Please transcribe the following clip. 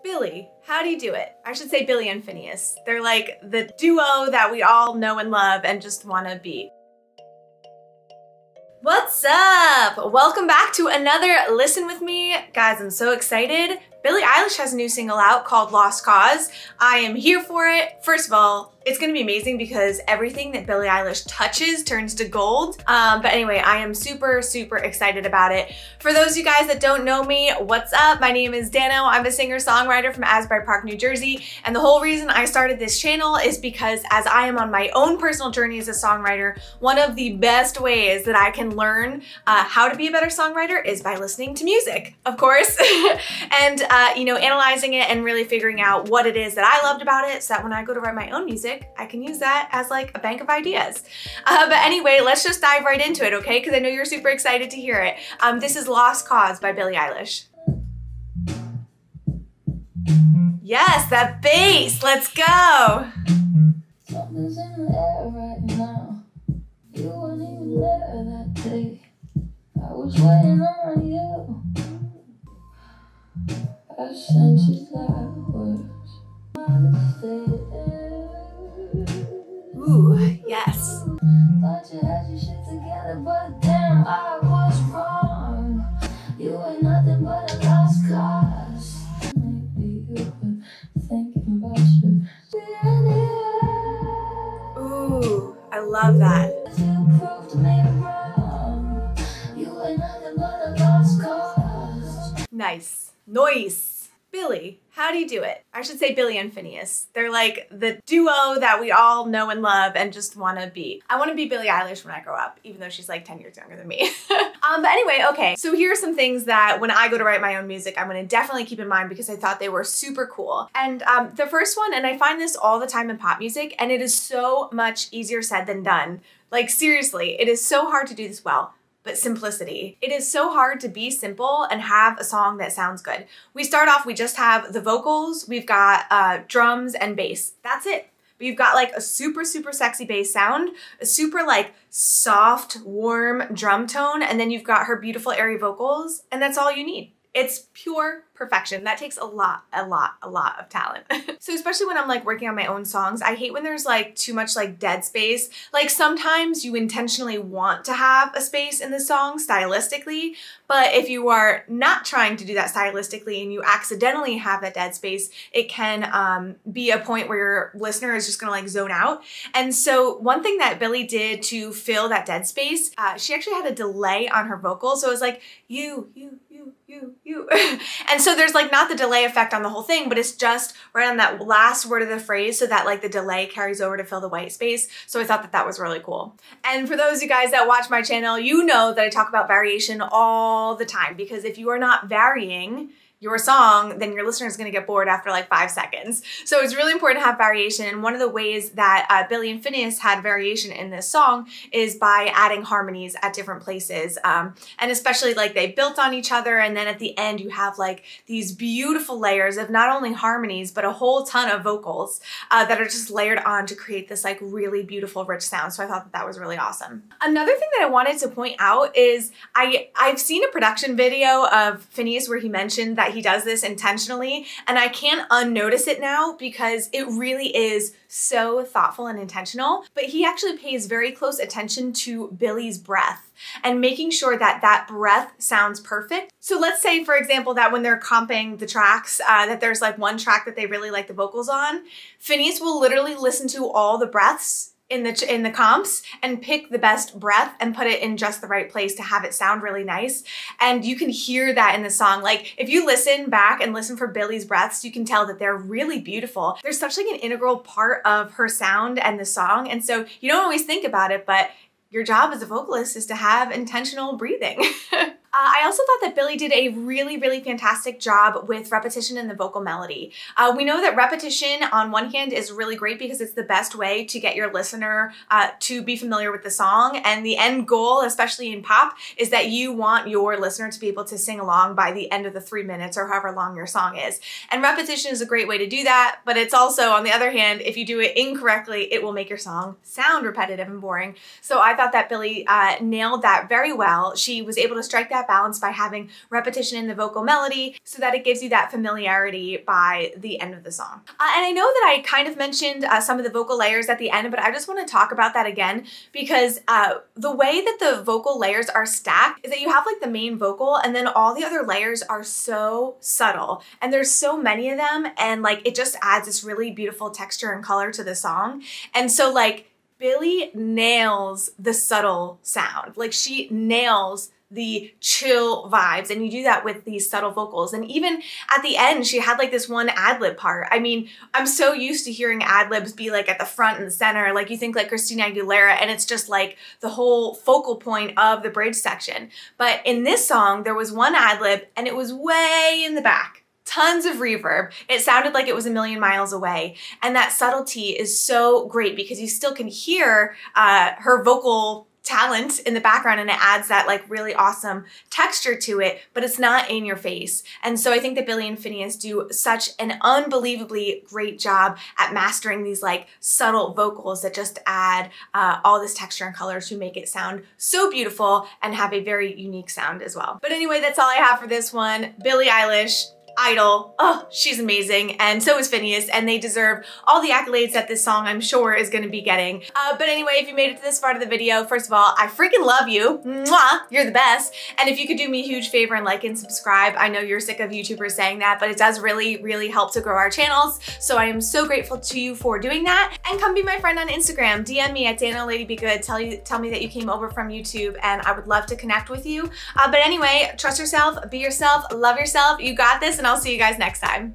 Billie, how do you do it? I should say Billie and Phineas. They're like the duo that we all know and love and just want to be. What's up? Welcome back to another Listen With Me. Guys, I'm so excited. Billie Eilish has a new single out called Lost Cause. I am here for it. First of all, it's gonna be amazing because everything that Billie Eilish touches turns to gold. But anyway, I am super excited about it. For those of you guys that don't know me, what's up? My name is Dano. I'm a singer-songwriter from Asbury Park, New Jersey. And the whole reason I started this channel is because as I am on my own personal journey as a songwriter, one of the best ways that I can learn how to be a better songwriter is by listening to music, of course. And you know, analyzing it and really figuring out what it is that I loved about it so that when I go to write my own music, I can use that as like a bank of ideas. But anyway, let's just dive right into it, okay? Because I know you're super excited to hear it. This is Lost Cause by Billie Eilish. Yes, that bass, let's go. Something's in the air right now. You weren't even there that day. I was waiting on you. I sent you flowers. Ooh, yes. Thought you had your shit together, but damn, I was wrong. You ain't nothing but a lost cause. Maybe you were thinking about you. Ooh, I love that. You proved me wrong. You ain't nothing but a lost cause. Nice. Nice. Billie, how do you do it? I should say Billie and Phineas. They're like the duo that we all know and love and just want to be. I want to be Billie Eilish when I grow up, even though she's like 10 years younger than me. But anyway, okay. So here are some things that when I go to write my own music, I'm going to definitely keep in mind because I thought they were super cool. And the first one, and I find this all the time in pop music, and it is so much easier said than done. Like seriously, it is so hard to do this well. But simplicity. It is so hard to be simple and have a song that sounds good. We start off, we just have the vocals, we've got drums and bass. That's it. But you've got like a super sexy bass sound, a super like soft, warm drum tone, and then you've got her beautiful airy vocals, and that's all you need. It's pure perfection. That takes a lot of talent. So especially when I'm like working on my own songs, I hate when there's like too much like dead space. Like sometimes you intentionally want to have a space in the song stylistically, but if you are not trying to do that stylistically and you accidentally have that dead space, it can be a point where your listener is just gonna like zone out. And so one thing that Billie did to fill that dead space, she actually had a delay on her vocals. So it was like, you. And so there's like not the delay effect on the whole thing, but it's just right on that last word of the phrase so that like the delay carries over to fill the white space. So I thought that that was really cool. And for those of you guys that watch my channel, you know that I talk about variation all the time because if you are not varying your song, then your listener is going to get bored after like 5 seconds. So it's really important to have variation. And one of the ways that Billie and Phineas had variation in this song is by adding harmonies at different places. And especially like they built on each other. And then at the end, you have like these beautiful layers of not only harmonies, but a whole ton of vocals that are just layered on to create this like really beautiful, rich sound. So I thought that that was really awesome. Another thing that I wanted to point out is I've seen a production video of Phineas where he mentioned that he does this intentionally, and I can't unnotice it now because it really is so thoughtful and intentional. But he actually pays very close attention to Billie's breath and making sure that that breath sounds perfect. So let's say, for example, that when they're comping the tracks, that there's like one track that they really like the vocals on, Phineas will literally listen to all the breaths in the comps and pick the best breath and put it in just the right place to have it sound really nice. And you can hear that in the song. Like if you listen back and listen for Billie's breaths, you can tell that they're really beautiful. They're such like an integral part of her sound and the song. And so you don't always think about it, but your job as a vocalist is to have intentional breathing. I also thought that Billie did a really fantastic job with repetition in the vocal melody. We know that repetition on one hand is really great because it's the best way to get your listener to be familiar with the song, and the end goal, especially in pop, is that you want your listener to be able to sing along by the end of the 3 minutes or however long your song is. And repetition is a great way to do that, but it's also, on the other hand, if you do it incorrectly, it will make your song sound repetitive and boring. So I thought that Billie nailed that very well. She was able to strike that that balance by having repetition in the vocal melody so that it gives you that familiarity by the end of the song. And I know that I kind of mentioned some of the vocal layers at the end, but I just want to talk about that again because the way that the vocal layers are stacked is that you have like the main vocal and then all the other layers are so subtle and there's so many of them, and like it just adds this really beautiful texture and color to the song. And so like Billie nails the subtle sound. Like she nails the chill vibes, and you do that with these subtle vocals. And even at the end, she had like this one ad-lib part. I mean, I'm so used to hearing ad-libs be like at the front and center, like you think like Christina Aguilera, and it's just like the whole focal point of the bridge section. But in this song, there was one ad-lib and it was way in the back. Tons of reverb. It sounded like it was a million miles away. And that subtlety is so great because you still can hear her vocal talent in the background, and it adds that like really awesome texture to it, but it's not in your face. And so I think that Billie and Phineas do such an unbelievably great job at mastering these like subtle vocals that just add all this texture and color to make it sound so beautiful and have a very unique sound as well. But anyway, that's all I have for this one. Billie Eilish, idol. Oh, she's amazing. And so is Phineas, and they deserve all the accolades that this song, I'm sure, is going to be getting. But anyway, if you made it to this part of the video, first of all, I freaking love you. Mwah! You're the best. And if you could do me a huge favor and like and subscribe, I know you're sick of YouTubers saying that, but it does really, really help to grow our channels. So I am so grateful to you for doing that. And come be my friend on Instagram. DM me at Dano Lady Be Good. Tell me that you came over from YouTube, and I would love to connect with you. But anyway, trust yourself, be yourself, love yourself. You got this, and I'll see you guys next time.